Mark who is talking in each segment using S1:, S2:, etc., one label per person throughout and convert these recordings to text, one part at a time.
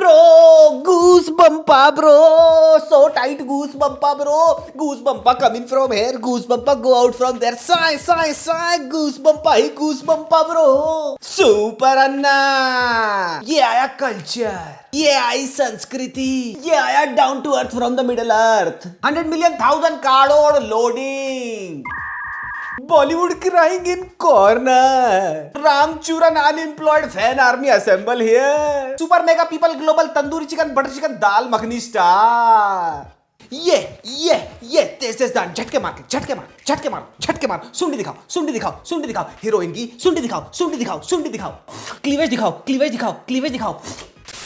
S1: Bro, goosebumpa, bro. So tight, goosebumpa, bro. Goosebumpa coming from here, goosebumpa go out from there. Sigh, goosebumpa he goosebumpa, bro. Super अन्ना. ये आया culture. ये आई संस्कृति. ये आया down to earth from the middle earth. 100 million 1000 crore loading. Bollywood crying in corner. Ramchuran unemployed fan army assemble here. Super mega people global tandoori chicken butter chicken dal makhani star. ये this is done. झटके मार. सुंडी दिखाओ. Heroine की सुंडी दिखाओ. Cleavage दिखाओ.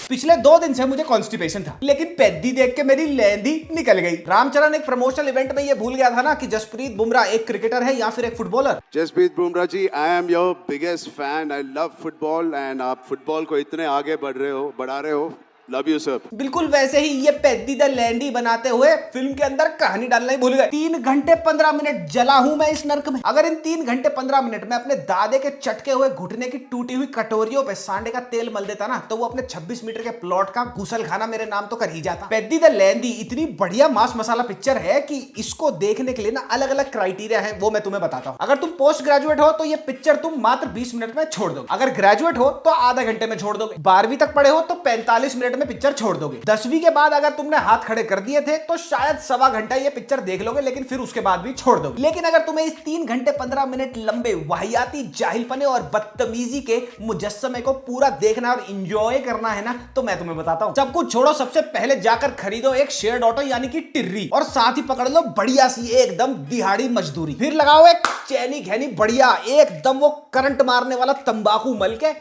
S1: पिछले 2 दिन से मुझे कॉन्स्टिपेशन था, लेकिन पेद्दी देख के मेरी लेंदी निकल गई। रामचरण एक प्रमोशनल इवेंट में ये भूल गया था ना कि जसप्रीत बुमराह एक क्रिकेटर है या फिर एक footballer.
S2: Jasprit Bumrah ji, I am your biggest fan. I love football and आप फुटबॉल को इतने आगे बढ़ा रहे हो। Love you sir.
S1: बिल्कुल वैसे ही ये पेद्दी द लैंडी बनाते हुए फिल्म के अंदर कहानी डालना ही भूल गए। 3 घंटे 15 मिनट जला हूं मैं इस नर्क में। अगर इन 3 घंटे 15 मिनट में अपने दादे के चटके हुए घुटने की टूटी हुई कटोरियों पे सांडे का तेल मल देता ना, तो वो अपने 26 मीटर के प्लॉट का गुसल खाना मेरे नाम तो कर ही जाता। पेद्दी द लैंडी इतनी बढ़िया मास मसाला पिक्चर है कि इसको देखने के लिए ना अलग अलग क्राइटेरिया है, वो मैं तुम्हें बताता हूँ। अगर तुम पोस्ट ग्रेजुएट हो तो ये पिक्चर तुम मात्र 20 मिनट में छोड़ दोगे। अगर ग्रेजुएट हो तो आधा घंटे में छोड़ दोगे। 12वीं तक पढ़े हो तो 45 मिनट में पिक्चर छोड़ दोगे। 10वीं के बाद अगर तुमने हाथ खड़े कर दिए थे तो शायद 1.25 घंटा ये पिक्चर देख लोगे, लेकिन फिर उसके बाद भी छोड़ दोगे। लेकिन अगर तुम्हें इस 3 घंटे 15 मिनट लंबे वाहियाती जाहिलपने और बदतमीजी के मुजस्समे को पूरा देखना और एंजॉय करना है ना, तो मैं तुम्हें बताता हूं। सब कुछ छोड़ो, सबसे पहले जाकर खरीदो एक शेयर्ड ऑटो यानी कि टिर्री, और साथ ही पकड़ लो बढ़िया सी एकदम दिहाड़ी मजदूरी। फिर लगाओ एक चैनी घैनी बढ़िया एकदम वो करंट मारने वाला तंबाकू मल के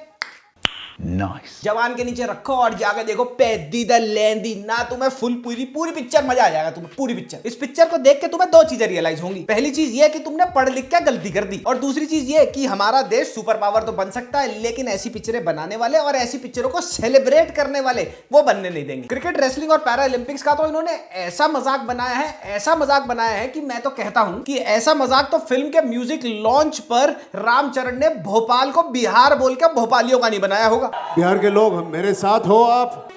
S3: Nice.
S1: जवान के नीचे रखो और जाकर देखो पेद्दी द लैंडी। ना तुम्हें पूरी पिक्चर मजा आ जाएगा। तुम्हें पूरी पिक्चर, इस पिक्चर को देख के तुम्हें 2 चीजें रियलाइज होंगी। पहली चीज ये कि तुमने पढ़ लिख के गलती कर दी, और दूसरी चीज ये कि हमारा देश सुपर पावर तो बन सकता है, लेकिन ऐसी पिक्चरें बनाने वाले और ऐसी पिक्चरों को सेलिब्रेट करने वाले वो बनने नहीं देंगे। क्रिकेट, रेसलिंग और पैरा ओलंपिक्स का तो इन्होंने ऐसा मजाक बनाया है कि मैं तो कहता हूं कि ऐसा मजाक तो फिल्म के म्यूजिक लॉन्च पर रामचरण ने भोपाल को बिहार बोल के भोपालियों का नहीं बनाया होगा।
S2: बिहार के लोग मेरे साथ हो आप।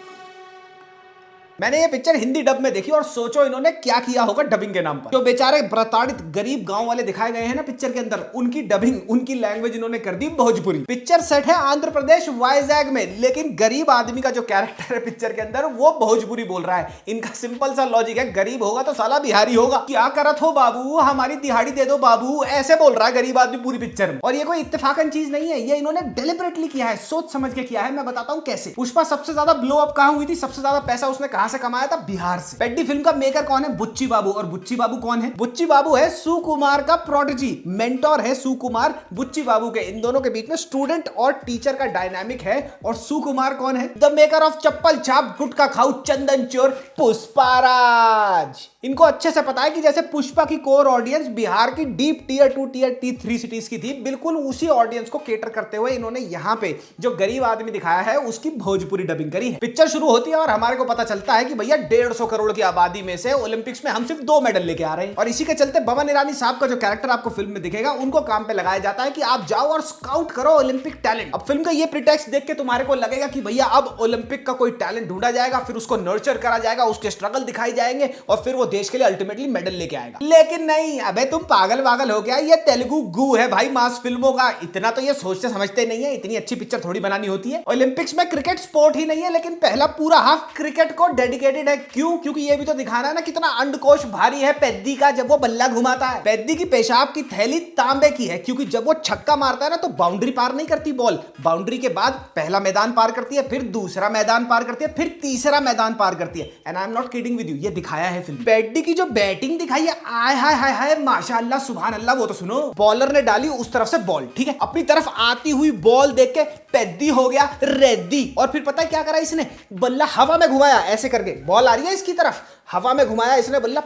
S1: मैंने ये पिक्चर हिंदी डब में देखी और सोचो इन्होंने क्या किया होगा डबिंग के नाम पर। जो बेचारे प्रताड़ित गरीब गांव वाले दिखाए गए हैं ना पिक्चर के अंदर, उनकी डबिंग, उनकी लैंग्वेज इन्होंने कर दी भोजपुरी। पिक्चर सेट है आंध्र प्रदेश वाइजैग में, लेकिन गरीब आदमी का जो कैरेक्टर है पिक्चर के अंदर वो भोजपुरी बोल रहा है। इनका सिंपल सा लॉजिक है, गरीब होगा तो साला बिहारी होगा। क्या करत हो बाबू, हमारी दिहाड़ी दे दो बाबू, ऐसे बोल रहा है गरीब आदमी पूरी पिक्चर में। और ये कोई इत्तेफाकन चीज नहीं है, ये इन्होंने डेलिबरेटली किया है, सोच समझ के किया है। मैं बताता हूं कैसे। पुष्पा सबसे ज्यादा ब्लो अप कहां हुई थी, सबसे ज्यादा पैसा उसने कहां से कमाया था? बिहार से। पेड्डी फिल्म का मेकर कौन है? बुच्ची बाबू। और बुच्ची बाबू कौन है? बुच्ची बाबू है सुकुमार का प्रोडिजी, मेंटोर है सुकुमार बुच्ची बाबू के। इन दोनों के बीच में स्टूडेंट और टीचर का डायनामिक है। और सुकुमार कौन है? द मेकर ऑफ चप्पल छाप गुटखा खाऊ चंदन चोर पुष्पाराज। इनको अच्छे से पता है कि जैसे पुष्पा की कोर ऑडियंस बिहार की डीप टियर 2 टियर 3 सिटीज की थी, बिल्कुल उसी ऑडियंस को केटर करते हुए इन्होंने यहाँ पे जो गरीब आदमी दिखाया है उसकी भोजपुरी डबिंग करी है। पिक्चर शुरू होती है और हमारे को पता चलता है कि भैया 150 करोड़ की आबादी में से ओलंपिक्स में हम सिर्फ 2 मेडल लेके आ रहे हैं। और इसी के चलते बबन ईरानी साहब का जो कैरेक्टर आपको फिल्म में दिखेगा, उनको काम पे लगाया जाता है कि आप जाओ और स्काउट करो ओलंपिक टैलेंट। अब फिल्म का ये प्रीटेक्स्ट देख के तुम्हारे को लगेगा कि भैया अब ओलंपिक का कोई टैलेंट ढूंढा जाएगा, फिर उसको नर्चर करा जाएगा, उसके स्ट्रगल दिखाई जाएंगे और फिर वो देश के लिए अल्टीमेटली मेडल लेके आएगा। लेकिन नहीं, अबे तुम पागल हो गया। ये तेलुगु गू है भाई मास फिल्मों का। इतना तो ये सोचते समझते नहीं है, इतनी अच्छी पिक्चर थोड़ी बनानी होती है। ओलंपिक्स में क्रिकेट स्पोर्ट ही नहीं है, लेकिन पहला पूरा हाफ क्रिकेट को डेडिकेटेड है। क्यों? क्योंकि ये भी तो दिखाना है ना कितना अंडकोश भारी है पेद्दी का जब वो बल्ला घुमाता है। पेद्दी की पेशाब की थैली तांबे की है, क्योंकि जब वो छक्का मारता है ना तो बाउंड्री पार नहीं करती बॉल। बाउंड्री के बाद पहला मैदान पार करती है, फिर दूसरा मैदान पार करती है, फिर तीसरा मैदान पार करती है। And I am not kidding with you, ये दिखाया है फिल्म। पेद्दी की जो बैटिंग दिखाई है, आय हाय हाय हाय माशाअल्लाह सुभान अल्लाह। वो तो सुनो, बॉलर ने डाली उस तरफ से बॉल, ठीक है, अपनी तरफ आती हुई बॉल देख के पेद्दी हो गया रेड्डी। और फिर पता है क्या करा इसने? बल्ला हवा में घुमाया ऐसे करके, बॉल आ रही है इसकी तरफ, हवा में घुमाया इसने बल्ला,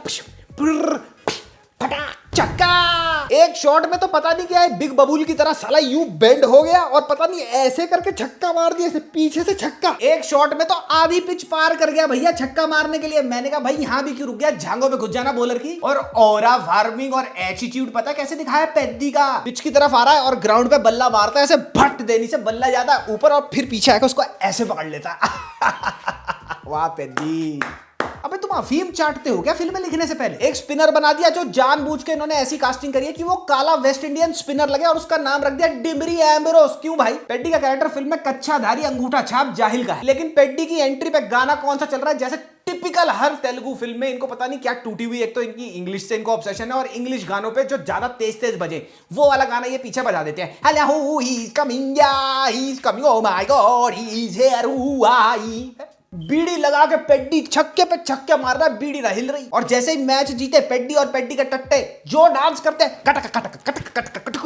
S1: फटा छक्का। एक शॉट में तो पता नहीं क्या है, बिग बबूल की तरह साला यूं बेंड हो गया और पता नहीं ऐसे करके छक्का मार दिया, ऐसे पीछे से छक्का। एक शॉट में तो आधी पिच पार कर गया भैया छक्का मारने के लिए। मैंने कहा भाई यहां भी क्यों रुक गया, झांगों पे घुस जाना बॉलर की। और ऑरा वार्मिंग और एटीट्यूड पता कैसे दिखाया पेद्दी का। पिच की तरफ आ रहा है और ग्राउंड पे बल्ला मारता है, ऐसे भट देनी से बल्ला जाता है ऊपर और फिर पीछे आकर उसको ऐसे पकड़ लेता है। वाह पेद्दी। अबे तुम अफीम चाटते हो क्या फिल्में लिखने से पहले? एक स्पिनर बना दिया जो जानबूझ के इन्होंने ऐसी कास्टिंग करी है कि वो काला वेस्ट इंडियन स्पिनर लगे और उसका नाम रख दिया डिमरी एम्ब्रोस। क्यों भाई? पेड्डी का कैरेक्टर फिल्म में कच्छाधारी अंगूठा छाप जाहिल का है, लेकिन पेड्डी की एंट्री पे गाना कौन सा चल रहा है? जैसे टिपिकल हर तेलुगु फिल्म में इनको पता नहीं क्या टूटी हुई, एक तो इनकी इंग्लिश से इनको ऑब्सेशन है और इंग्लिश गानों पे जो ज्यादा तेज तेज बजे वो वाला गाना ये पीछे बजा देते हैं। हेलो ही इज कमिंग, या he is coming, oh my god he is here, who I. बीड़ी लगा के पेड्डी छक्के पे छक्के मार रहा है, बीड़ी ना हिल रही। और जैसे ही मैच जीते पेड्डी और पेड्डी के टट्टे जो डांस करते हैं, कटक कटक कटक कटक कटक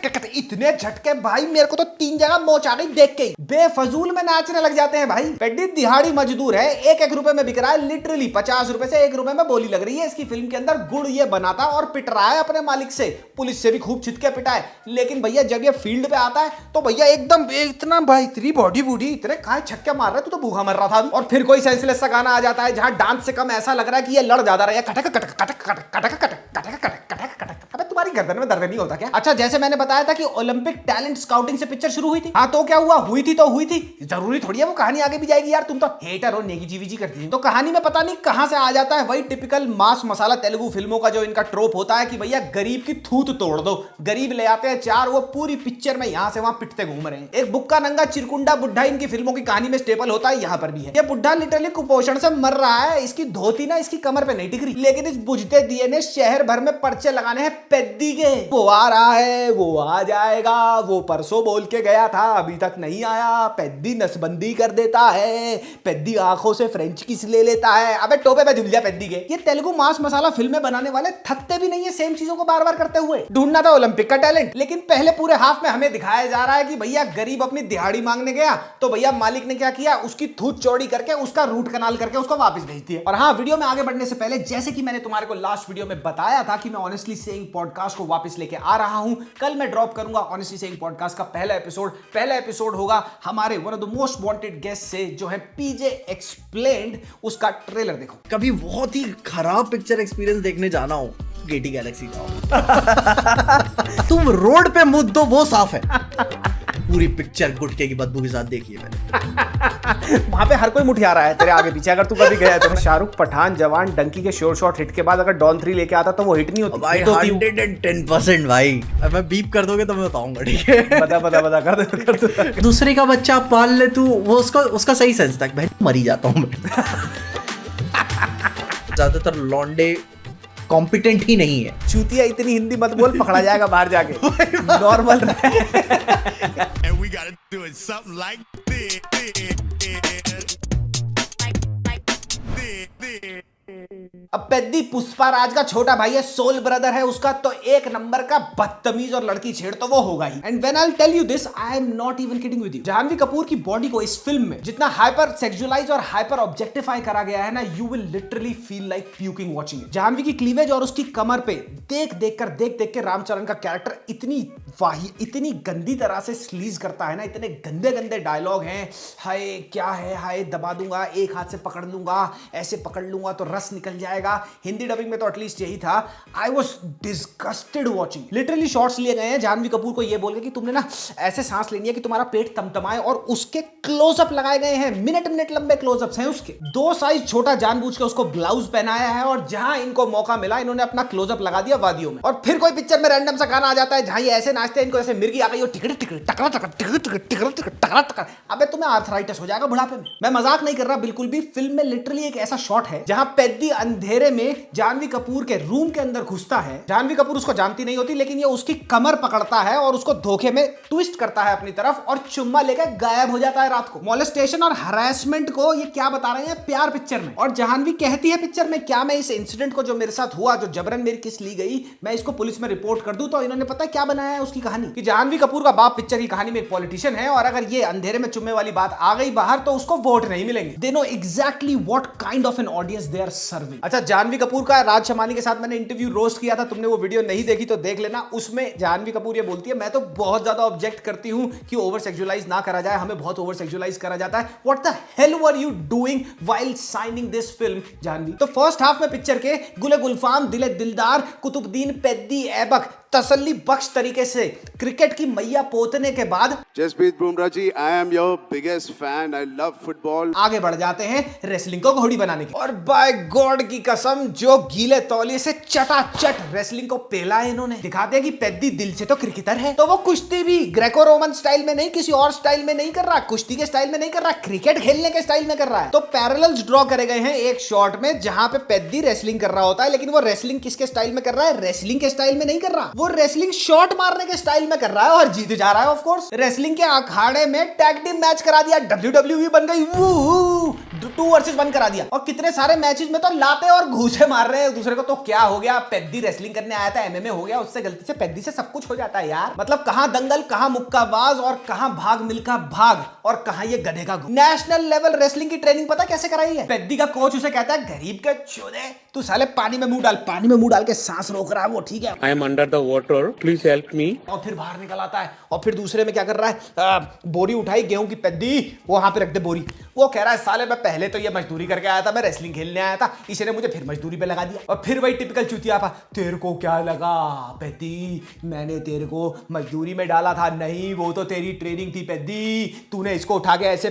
S1: कटक, इतने झटके भाई मेरे को तो 3 जगह मोच आ गई देख के। बेफजूल में नाचने लग जाते हैं भाई। पेड्डी दिहाड़ी मजदूर है, 1-1 रुपए में बिक रहा है, लिटरली 50 रुपए से 1 रुपए में बोली लग रही है इसकी फिल्म के अंदर। गुड़ ये बनाता और पिट रहा है अपने मालिक से, पुलिस से भी खूब छिटके पिटा है। लेकिन भैया जब ये फील्ड पे आता है तो भैया एकदम इतना भाई, इतनी बॉडी बूडी, इतने कहा छक्के मार रहा है, तू तो भूखा मर रहा था। और फिर कोई सेंसलेस सा गाना आ जाता है जहां डांस से कम ऐसा लग रहा है कि ये लड़ ज्यादा रहा है। कटक कटक कटक कटक कटक कटक कटक कटक कटक। अबे तुम्हारी गर्दन में दर्द नहीं होता क्या? अच्छा जैसे मैंने बताया था कि ओलंपिक टैलेंट स्काउटिंग से पिक्चर शुरू हुई थी। हाँ तो क्या हुआ? हुई थी तो हुई थी, जरूरी थोड़ी है वो कहानी आगे भी जाएगी यार। तुम तो हेटर हो, नेगी जीवी करती है। तो कहानी में पता नहीं कहां से आ जाता है वही टिपिकल मास मसाला तेलुगु फिल्मों का जो इनका ट्रोप होता है कि भैया गरीब की थूत तोड़ दो। गरीब ले आते हैं 4, वो पूरी पिक्चर में यहां से वहां पिटते घूम रहे हैं। एक बुक्का नंगा चिरकुंडा बुढ़ा इनकी फिल्मों की कहानी में स्टेपल होता है, यहां पर भी है। ये बुढ़ा लिटरली कुपोषण से मर रहा है, इसकी धोती ना इसकी कमर पे नहीं टिक रही, लेकिन इस बुझते दिए ने शहर भर में पर्चे लगाने हैं पेद्दी के। वो आ रहा है, वो आ जाएगा, वो परसों बोल के गया था अभी तक नहीं आया। पेद्दी नसबंदी कर देता है, पेद्दी आंखों से फ्रेंच किस ले लेता है। अबे टोपे पे झुल पेद्दी के। ये तेलुगु मास मसाला फिल्में बनाने वाले थकते भी नहीं है सेम चीजों को बार बार करते हुए। ढूंढना था ओलंपिक का टैलेंट, लेकिन पहले पूरे हाफ में हमें दिखाया जा रहा है कि भैया गरीब अपनी दिहाड़ी मांगने गया तो भैया मालिक ने क्या किया, उसकी थूत चौड़ी करके उसका रूट कनाल करके उसको वापस भेज दिया। और हाँ, वीडियो में आगे बढ़ने से पहले जैसे कि मैंने तुम्हारे को लास्ट वीडियो में बताया था कि मैं ऑनेस्टली सेइंग पॉडकास्ट को वापस लेके आ रहा हूं। कल मैं ड्रॉप करूंगा ऑनेस्टली सेइंग पॉडकास्ट का पहला एपिसोड होगा हमारे one of the most wanted guest से, जो है पीजे एक्सप्लेन्ड। उसका ट्रेलर देखो।
S4: कभी बहुत ही खराब पिक्चर एक्सपीरियंस देखने जाना हो, गेटी गैलेक्सी जाओ। तुम रोड पे मुद्द दो, वो साफ है। पूरी पिक्चर गुटके की बदबू के साथ देखी है मैंने।
S1: वहां पे हर कोई मुठिया रहा है तेरे आगे पीछे, अगर तू कभी गया तो। शाहरुख पठान जवान डंकी के शोर शॉट हिट के बाद अगर डॉन 3 लेके आता तो वो हिट नहीं होती
S4: भाई। 110% भाई। मैं बीप कर दोगे तो मैं बताऊंगा, ठीक है?
S1: बता कर दो।
S4: दूसरे का बच्चा पाल ले तू, वो उसका सही सेंस तक भाई मरी जाता हूं मैं। ज्यादातर लौंडे कॉम्पिटेंट ही नहीं है।
S1: चूतिया इतनी हिंदी मत बोल, पकड़ा जाएगा बाहर जाके। Normal
S5: And we gotta do it something like this.
S1: अब पेद्दी पुष्पाराज का छोटा भाई है, सोल ब्रदर है उसका, तो एक नंबर का बदतमीज और लड़की छेड़ तो वो होगा ही। And when I will tell you this, I am not even kidding with you. Janhvi Kapoor की बॉडी को इस फिल्म में जितना हाइपर सेक्सुअलाइज और हाइपर ऑब्जेक्टिफाई करा गया है ना, you will literally feel like puking watching it. Janhvi की क्लीवेज और उसकी कमर पे देख देख के रामचरण का कैरेक्टर इतनी गंदी तरह से स्लीज करता है ना, इतने गंदे डायलॉग हैं। हाय क्या है, हाय दबा दूंगा, एक हाथ से पकड़ लूंगा, ऐसे पकड़ लूंगा तो रस निकल जाएगा। हिंदी डबिंग में तो एटलीस्ट यही था। I was disgusted watching. Literally shots लिए गए हैं जानवी कपूर को ये बोल के कि तुमने ना ऐसे सांस लेनी है कि तुम्हारा पेट तमतमाए, और उसके क्लोजअप लगाए गए हैं, मिनट लंबे क्लोजअप्स हैं उसके। 2 साइज छोटा जानबूझ के उसको ब्लाउज पहनाया है, और जहां इनको मौका मिला इन्होंने अपना क्लोजअप लगा दिया वादियों में। और फिर कोई पिक्चर में रैंडम सा गाना आ जाता है जहां ये ऐसे नाचते हैं, इनको ऐसे मिर्गी आ गई हो, टिकट टकरा। अबे तुम्हें आर्थराइटिस हो जाएगा बुढ़ापे में। मैं मजाक नहीं कर रहा बिल्कुल भी। फिल्म में लिटरली एक ऐसा शॉट है जहां पेद्दी अंधेरे में जानवी कपूर के रूम के अंदर घुसता है। जानवी कपूर उसको जानती नहीं होती, लेकिन ये उसकी कमर पकड़ता है और उसको धोखे में ट्विस्ट करता है अपनी तरफ, और चुम्मा लेकर गायब हो जाता है रात को। मोलेस्टेशन और हरासमेंट को ये क्या बता रहे हैं प्यार पिक्चर में। और जानवी कहती है पिक्चर में, क्या मैं इस इंसिडेंट को जो मेरे साथ हुआ, जो जबरन मेरी किस ली गई, मैं इसको पुलिस में रिपोर्ट कर दूं? तो इन्होंने पता है क्या बनाया है उसकी कहानी, कि जानवी कपूर का बाप पिक्चर की कहानी में एक पॉलिटिशियन है, और अगर ये अंधेरे में चुम्मे वाली बात आ गई बाहर तो उसको वोट नहीं मिलेंगे। They know exactly what kind of an audience they are serving. Deserving. अच्छा, जानवी कपूर का राज शमानी के साथ मैंने इंटरव्यू रोस्ट किया था, तुमने वो वीडियो नहीं देखी तो देख लेना। उसमें जानवी कपूर ये बोलती है, मैं तो बहुत ज्यादा ऑब्जेक्ट करती हूं कि ओवर सेक्सुअलाइज ना करा जाए, हमें बहुत ओवर सेक्सुअलाइज करा जाता है। What the hell were you doing while signing this film Janhvi? तो फर्स्ट हाफ में पिक्चर के गुले गुलफाम, दिले दिलदार, कुतुबुद्दीन, पेद्दी, ऐबक तसल्ली बख्श तरीके से क्रिकेट की मैया पोतने के बाद
S2: Jasprit Bumrah ji, I am your biggest fan, I love football.
S1: आगे बढ़ जाते हैं रेसलिंग को घोड़ी बनाने की। और बाय गॉड की कसम, जो गीले तौलिए से चटाचट रेसलिंग को पेला है इन्होंने। दिखाते हैं कि पेद्दी दिल से तो क्रिकेटर है, तो वो कुश्ती भी ग्रेको रोमन स्टाइल में नहीं, किसी और स्टाइल में नहीं कर रहा, कुश्ती के स्टाइल में नहीं कर रहा, क्रिकेट खेलने के स्टाइल में कर रहा है। तो पैरेलल्स ड्रॉ करे गए हैं एक शॉट में, जहां पे पेद्दी रेसलिंग कर रहा होता है, लेकिन वो रेसलिंग किसके स्टाइल में कर रहा है? रेसलिंग के स्टाइल में नहीं कर रहा, वो रेसलिंग शॉट मारने के स्टाइल में कर रहा है और जीत जा रहा है। ऑफ कोर्स रेसलिंग के अखाड़े में टैग टीम मैच करा दिया, WWE बन गई, 2 वर्सेस 1 करा दिया। और कितने सारे मैचेस में तो लाते और घूसे मार रहे हैं एक दूसरे को। तो क्या हो गया? पेद्दी रेसलिंग करने आया था, MMA हो गया उससे, गलती से पेद्दी से सब कुछ हो जाता है यार। मतलब कहां दंगल, कहां मुक्काबाज, और कहां भाग मिल्खा भाग, और कहां ये गधे का। नेशनल लेवल रेसलिंग की ट्रेनिंग पता कैसे कराई है? पेद्दी का कोच उसे कहता है, गरीब के चोदे, तू साले पानी में मुंह डाल, पानी में मुंह डाल के सांस रोक रहा है वो, ठीक है,
S6: I am under the water. Please help me.
S1: और फिर बाहर निकल आता है। और फिर दूसरे में क्या कर रहा है? बोरी उठाई गेहूं की, पेद्दी वहां पे रख दे बोरी। वो कह रहा है, साले मैं पहले तो ये मजदूरी करके आया था, मैं रेसलिंग खेलने आया था, इसी ने मुझे फिर मजदूरी पे लगा दिया। और फिर वही टिपिकल चुतिया पा, तेरे को क्या लगा पेद्दी, मैंने तेरे को मजदूरी में डाला था? नहीं, वो तो तेरी ट्रेनिंग थी पेद्दी, तूने इसको उठा के ऐसे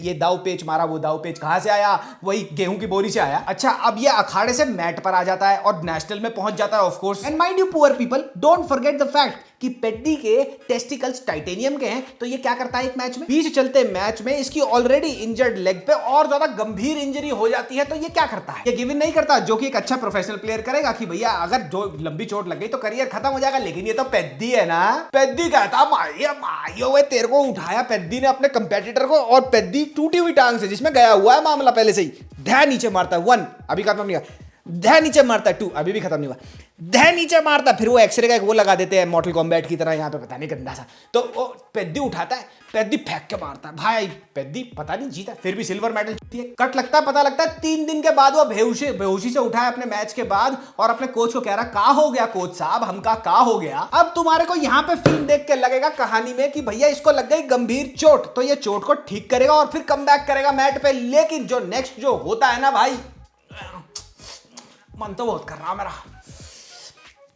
S1: ये दाव पेच मारा, वो दाव पेच कहां से आया? वही गेहूं की बोरी से आया। अच्छा, अब ये अखाड़े से मैट पर आ जाता है और नेशनल में पहुंच जाता है of course. And mind you poor people, don't forget the fact कि पेद्दी के टेस्टिकल्स टाइटेनियम के हैं। तो ये क्या करता है एक मैच में, बीच चलते मैच में इसकी ऑलरेडी इंजर्ड लेग पे और ज्यादा गंभीर इंजरी हो जाती है। तो ये क्या करता है? ये गिव इन नहीं करता, जो कि एक अच्छा प्रोफेशनल प्लेयर करेगा कि भैया अगर जो लंबी चोट लग गई तो करियर खत्म हो जाएगा। लेकिन ये तो पेद्दी है ना, पेद्दी कहता माइयो वे, तेरे को उठाया पेद्दी ने अपने कंपेटिटर को, और पेद्दी टूटी हुई टांग से, जिसमें गया हुआ है मामला पहले से ही, ध्यान नीचे मारता है 1, अभी खत्म नहीं हुआ, ध्यान नीचे मारता है 2, अभी भी खत्म नहीं हुआ, ध्यान नीचे मारता, फिर वो एक्सरे का एक वो लगा देते हैं मॉर्टल कॉम्बैट की तरह, यहाँ पे पता नहीं गंदा सा, तो वो पेद्दी उठाता है, पेद्दी फेंक के मारता है। भाई पेद्दी पता नहीं जीता, फिर भी सिल्वर मेडल जीती है। कट लगता है, पता लगता है 3 दिन के बाद वो बेहोशी से उठा है अपने मैच के बाद, और अपने कोच को कह रहा, का हो गया कोच साहब, हमका का हो गया? अब तुम्हारे को यहाँ पे फिल्म देख के लगेगा कहानी में कि भैया इसको लग गई गंभीर चोट, तो ये चोट को ठीक करेगा और फिर कम बैक करेगा मैट पे। लेकिन जो नेक्स्ट जो होता है ना भाई, मन तो बहुत कर रहा मेरा,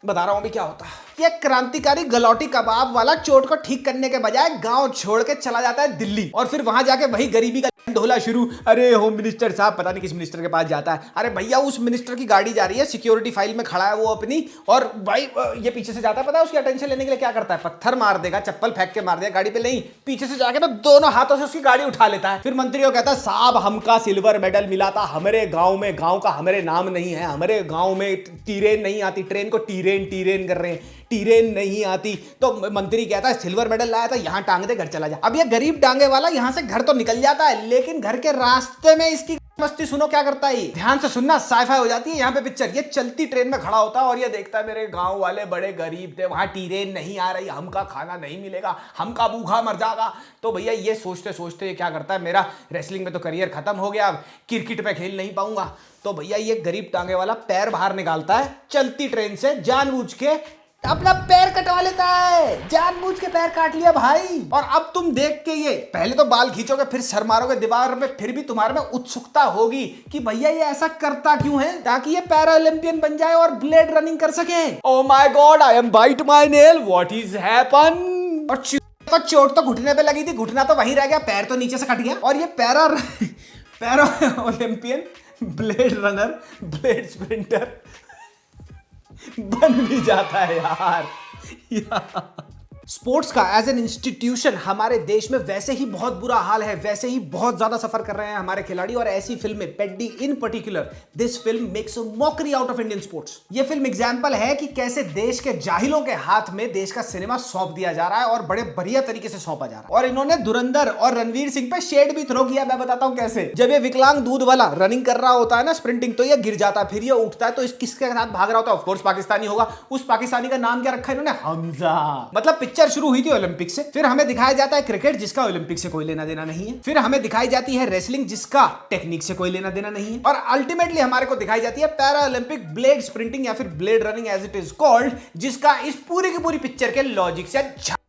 S1: बता रहा हूं अभी क्या होता है। ये क्रांतिकारी गलौटी कबाब वाला चोट को ठीक करने के बजाय गांव छोड़ के चला जाता है दिल्ली, और फिर वहां जाके वही गरीबी का ढोला शुरू। अरे होम मिनिस्टर साहब, पता नहीं किस मिनिस्टर के पास जाता है। अरे भैया उस मिनिस्टर की गाड़ी जा रही है, सिक्योरिटी फाइल में खड़ा है वो अपनी, और भाई ये पीछे से जाता है, पता है उसकी अटेंशन लेने के लिए क्या करता है? पत्थर मार देगा, चप्पल फेंक के मार देगा गाड़ी पे, नहीं, पीछे से जाके ना दोनों हाथों से उसकी गाड़ी उठा लेता है। फिर मंत्री को कहता है, साहब हमका सिल्वर मेडल मिला था, हमारे गांव में, गांव का हमारे नाम नहीं है, हमारे गांव में टीरेन नहीं आती, ट्रेन को टीरेन कर रहे हैं, टीरेन नहीं आती। तो मंत्री कहता है, सिल्वर मेडल लाया था, यहां टांग दे, घर चला जा। अब ये गरीब डांगे वाला यहां से घर तो निकल जाता है, लेकिन घर के रास्ते में इसकी मस्ती सुनो क्या करता है। ध्यान से सुनना, साइफाई हो जाती है यहाँ पे पिक्चर। ये चलती ट्रेन में खड़ा होता है और ये देखता है, मेरे गांव वाले बड़े गरीब थे, वहां ट्रेन नहीं आ रही, हमका खाना नहीं मिलेगा, हमका भूखा मर जाएगा। तो भैया ये सोचते सोचते ये क्या करता है, मेरा रेसलिंग में तो करियर खत्म हो गया, अब क्रिकेट पे खेल नहीं पाऊंगा। तो भैया ये गरीब टांगे वाला पैर बाहर निकालता है चलती ट्रेन से, जानबूझ के अपना पैर कटवा लेता है, जानबूझ के पैर काट लिया भाई। और अब तुम देख के ये पहले तो बाल खींचोगे, फिर सर मारोगे दीवार पे, फिर भी तुम्हारे में उत्सुकता होगी कि भैया ये ऐसा करता क्यों है, ताकि ये पैरा ओलंपियन बन जाए और ब्लेड रनिंग कर सके। Oh my god, I am bite my nail, what is happen. और तो चोट तो घुटने पे लगी थी, घुटना तो वहीं रह गया, पैर तो नीचे से कट गया, और ये para Olympian, blade runner, blade sprinter बन भी जाता है यार। स्पोर्ट्स का एज एन इंस्टीट्यूशन हमारे देश में वैसे ही बहुत बुरा हाल है, वैसे ही बहुत ज्यादा सफर कर रहे हैं हमारे खिलाड़ी, और ऐसी फिल्में, Peddie in particular, this film makes a mockery out of Indian sports. ये फिल्म एग्जांपल है कि कैसे देश के जाहिलों के हाथ में देश का सिनेमा सौंप दिया जा रहा है, और बड़े बढ़िया तरीके से सौंपा जा रहा है। और इन्होंने धुरंधर और रणवीर सिंह पे शेड भी थ्रो किया। मैं बताता हूं कैसे। जब ये विकलांग दूध वाला रनिंग कर रहा होता है ना, स्प्रिंटिंग, तो ये गिर जाता है, फिर ये उठता है, तो किसके साथ भाग रहा होता है? ऑफ कोर्स पाकिस्तानी होगा। उस पाकिस्तानी का नाम क्या रखा है इन्होंने? हमजा। मतलब पिक्चर पिक्चर शुरू हुई थी ओलंपिक से, फिर हमें दिखाया जाता है क्रिकेट जिसका ओलंपिक से कोई लेना देना नहीं है, फिर हमें दिखाई जाती है रेसलिंग जिसका टेक्निक से कोई लेना देना नहीं है, और अल्टीमेटली हमारे को दिखाई जाती है पैरा ओलंपिक ब्लेड स्प्रिंटिंग या फिर blade running as it is called, जिसका इस पूरी की पूरी पिक्चर के लॉजिक से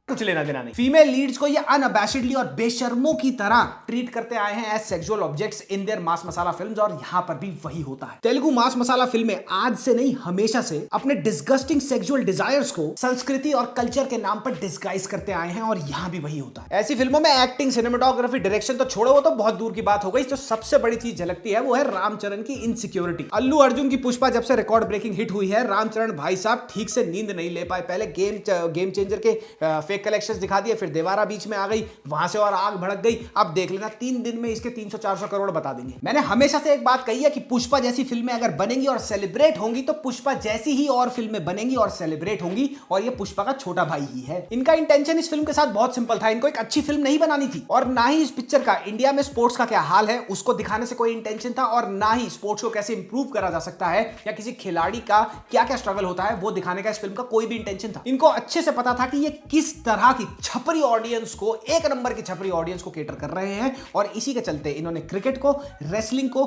S1: कुछ लेना देना नहीं। फीमेल लीड्स को ये अनअबैशडली और बेशर्मों की तरह ट्रीट करते आए हैं as sexual objects in their mass masala films, और यहां पर भी वही होता है। तेलुगु मास मसाला फिल्में आज से नहीं हमेशा से अपने डिस्गस्टिंग सेक्सुअल डिजायर्स को संस्कृति और कल्चर के नाम पर डिस्गाइज करते आए हैं, और यहां भी वही होता है। ऐसी फिल्मों में एक्टिंग, सिनेमेटोग्राफी, डायरेक्शन तो छोड़ो, वो तो बहुत दूर की बात हो गई। जो सबसे बड़ी चीज झलकती है वो है रामचरण की इनसिक्योरिटी। अल्लू अर्जुन की पुष्पा जब से रिकॉर्ड ब्रेकिंग हिट हुई है, रामचरण भाई साहब ठीक से नींद नहीं ले पाए। पहले गेम चेंजर के फेक कलेक्शंस दिखा दिए, फिर देवारा बीच में आ गई, वहां से और आग भड़क गई। अब देख लेना 3 दिन में इसके 300-400 करोड़ बता देंगे। मैंने हमेशा से एक बात कही है कि पुष्पा जैसी फिल्में अगर बनेंगी और सेलिब्रेट होंगी तो पुष्पा जैसी ही और फिल्में बनेंगी और सेलिब्रेट होंगी, और ये पुष्पा का छोटा भाई ही है। इनका इंटेंशन इस फिल्म के साथ बहुत सिंपल था, इनको एक अच्छी फिल्म नहीं बनानी थी, और ना ही इस पिक्चर का इंडिया में स्पोर्ट्स का क्या हाल है उसको दिखाने से कोई इंटेंशन था, और ना ही स्पोर्ट्स को कैसे इंप्रूव करा जा सकता है या किसी खिलाड़ी का क्या क्या स्ट्रगल होता है वो दिखाने का इस फिल्म का कोई भी इंटेंशन था। इनको अच्छे से पता था कि ये किस तरह की छपरी ऑडियंस को, एक नंबर की छपरी ऑडियंस को केटर कर रहे हैं, और इसी के चलते इन्होंने क्रिकेट को, रेसलिंग को,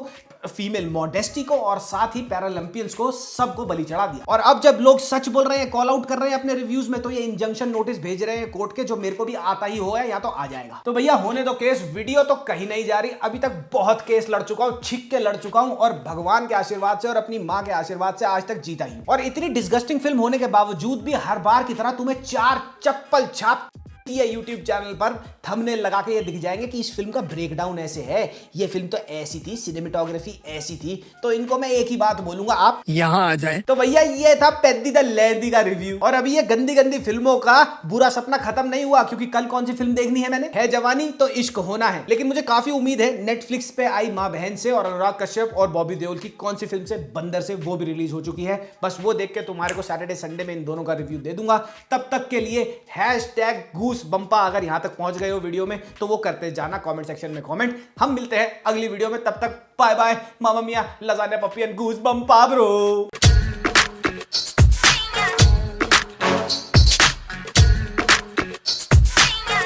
S1: फीमेल मॉडेस्टी को और साथ ही पैरालंपियंस को सबको बलि चढ़ा दिया। और अब जब लोग सच बोल रहे हैं, कॉल आउट कर रहे हैं अपने रिव्यूज में, तो ये इंजंक्शन नोटिस भेज रहे हैं कोर्ट के, जो मेरे को भी आता ही होगा या तो आ जाएगा। तो भैया होने दो केस, वीडियो तो कहीं नहीं जा रही। अभी तक बहुत केस लड़ चुका हूं, छिक के लड़ चुका हूं, और भगवान के आशीर्वाद से और अपनी मां के आशीर्वाद से आज तक जीता ही। और इतनी डिस्गस्टिंग फिल्म होने के बावजूद भी हर बार की तरह तुम्हें 4 चप्पल छाप YouTube चैनल पर थंबनेल लगा के ये दिख जाएंगे कि इस फिल्म का ब्रेकडाउन ऐसे है, ये फिल्म तो ऐसी थी, सिनेमेटोग्राफी ऐसी थी। तो इनको मैं एक ही बात बोलूंगा, आप
S6: यहाँ आ जाए।
S1: तो भैया ये था पेद्दी द लेंदी का रिव्यू। और अभी ये गंदी गंदी फिल्मों का बुरा सपना खत्म नहीं हुआ, क्योंकि कल कौन सी फिल्म देखनी है मैंने, है जवानी तो इश्क होना है। लेकिन मुझे काफी उम्मीद है नेटफ्लिक्स पे आई मां बहन से और अनुराग कश्यप और बॉबी देओल की कौन सी फिल्म से, बंदर से, वो भी रिलीज हो चुकी है। बस वो देख के तुम्हारे को सैटरडे संडे में इन दोनों का रिव्यू दे दूंगा। तब तक के लिए #घूसबम्पा अगर यहां तक पहुंच गए हो वीडियो में तो वो करते जाना कमेंट सेक्शन में कमेंट। हम मिलते हैं अगली वीडियो में, तब तक bye bye, mama mia, lasagna puppy and घूसबम्पा ब्रो।